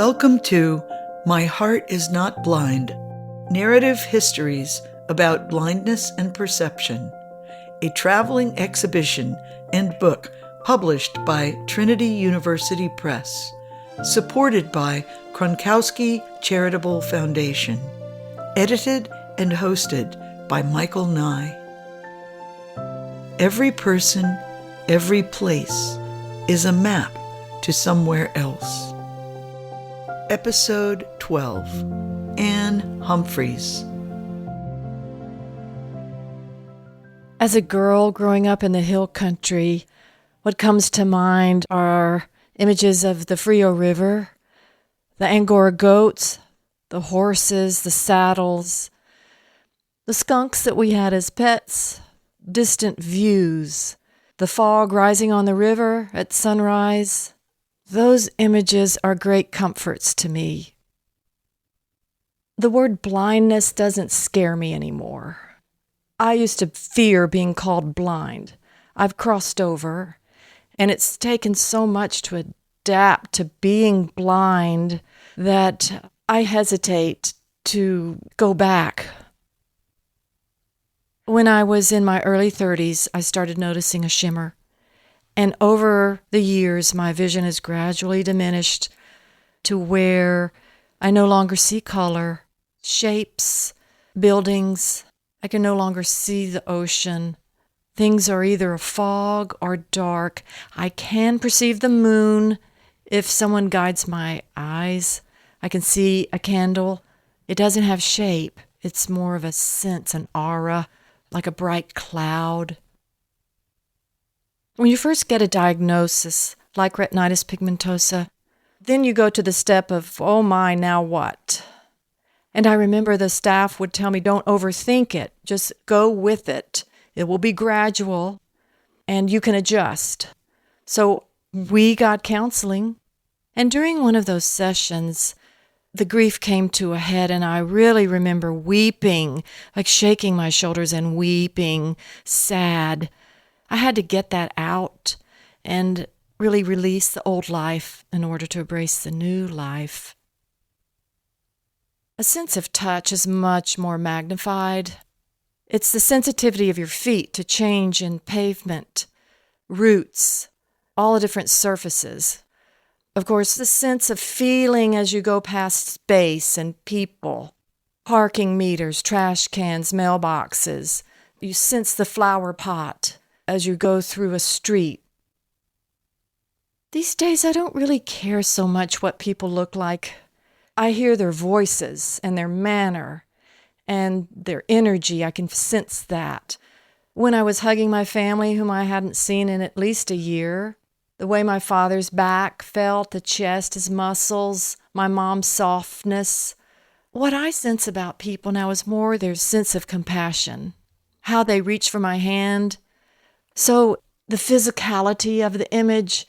Welcome to My Heart is Not Blind, Narrative Histories about Blindness and Perception, a traveling exhibition and book published by Trinity University Press, supported by Kronkowski Charitable Foundation, edited and hosted by Michael Nye. Every person, every place is a map to somewhere else. Episode 12, Anne Humphries. As a girl growing up in the hill country, what comes to mind are images of the Frio River, the Angora goats, the horses, the saddles, the skunks that we had as pets, distant views, the fog rising on the river at sunrise. Those images are great comforts to me. The word blindness doesn't scare me anymore. I used to fear being called blind. I've crossed over, and it's taken so much to adapt to being blind that I hesitate to go back. When I was in my early 30s, I started noticing a shimmer. And over the years, my vision has gradually diminished to where I no longer see color, shapes, buildings. I can no longer see the ocean. Things are either a fog or dark. I can perceive the moon if someone guides my eyes. I can see a candle. It doesn't have shape. It's more of a sense, an aura, like a bright cloud. When you first get a diagnosis, like retinitis pigmentosa, then you go to the step of, oh my, now what? And I remember the staff would tell me, don't overthink it, just go with it. It will be gradual, and you can adjust. So we got counseling, and during one of those sessions, the grief came to a head, and I really remember weeping, like shaking my shoulders and weeping, sad. I had to get that out and really release the old life in order to embrace the new life. A sense of touch is much more magnified. It's the sensitivity of your feet to change in pavement, roots, all the different surfaces. Of course, the sense of feeling as you go past space and people, parking meters, trash cans, mailboxes. You sense the flower pot as you go through a street. These days, I don't really care so much what people look like. I hear their voices and their manner and their energy. I can sense that. When I was hugging my family, whom I hadn't seen in at least a year, the way my father's back felt, the chest, his muscles, my mom's softness. What I sense about people now is more their sense of compassion, how they reach for my hand. So the physicality of the image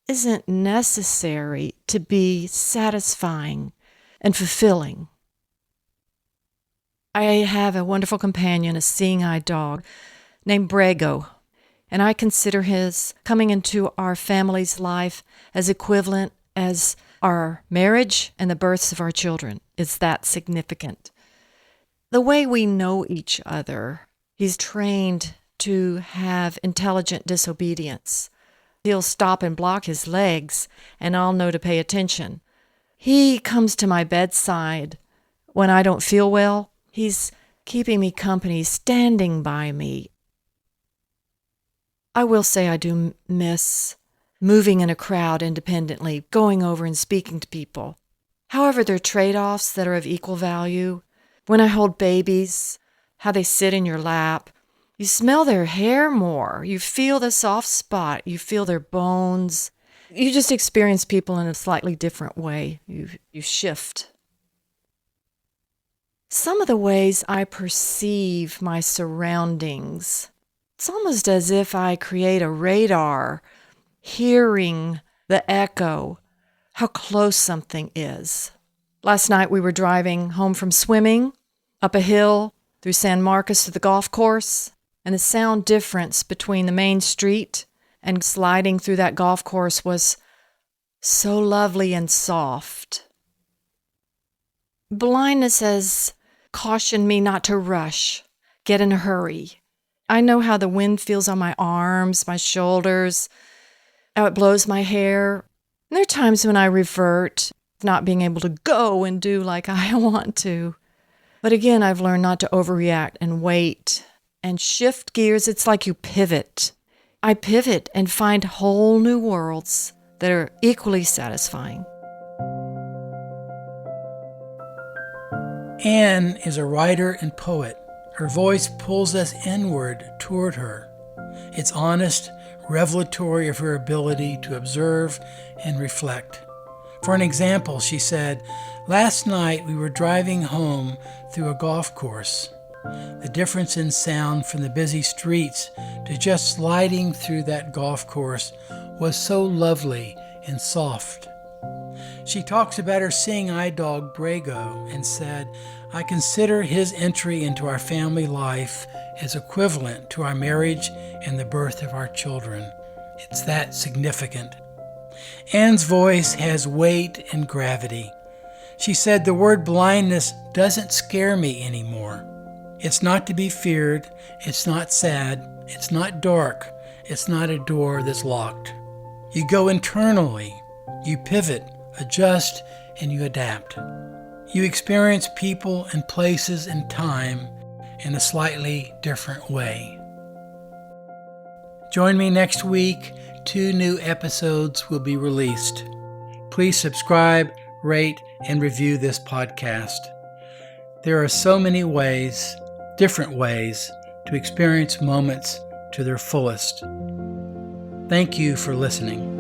isn't necessary to be satisfying and fulfilling. I have a wonderful companion, a seeing-eyed dog named Brago, and I consider his coming into our family's life as equivalent as our marriage and the births of our children. It's that significant. The way we know each other, he's trained to have intelligent disobedience. He'll stop and block his legs, and I'll know to pay attention. He comes to my bedside when I don't feel well. He's keeping me company, standing by me. I will say I do miss moving in a crowd independently, going over and speaking to people. However, there are trade-offs that are of equal value. When I hold babies, how they sit in your lap, you smell their hair more. You feel the soft spot. You feel their bones. You just experience people in a slightly different way. You shift. Some of the ways I perceive my surroundings, it's almost as if I create a radar, hearing the echo, how close something is. Last night we were driving home from swimming, up a hill, through San Marcos to the golf course. And the sound difference between the main street and sliding through that golf course was so lovely and soft. Blindness has cautioned me not to rush, get in a hurry. I know how the wind feels on my arms, my shoulders, how it blows my hair. And there are times when I revert, not being able to go and do like I want to. But again, I've learned not to overreact and wait and shift gears. It's like you pivot. I pivot and find whole new worlds that are equally satisfying. Anne is a writer and poet. Her voice pulls us inward toward her. It's honest, revelatory of her ability to observe and reflect. For an example, she said, "Last night we were driving home through a golf course. The difference in sound from the busy streets to just sliding through that golf course was so lovely and soft." She talks about her seeing eye dog Brago and said, "I consider his entry into our family life as equivalent to our marriage and the birth of our children. It's that significant." Anne's voice has weight and gravity. She said, "The word blindness doesn't scare me anymore. It's not to be feared. It's not sad. It's not dark. It's not a door that's locked. You go internally. You pivot, adjust, and you adapt. You experience people and places and time in a slightly different way." Join me next week. 2 new episodes will be released. Please subscribe, rate, and review this podcast. There are so many ways, different ways, to experience moments to their fullest. Thank you for listening.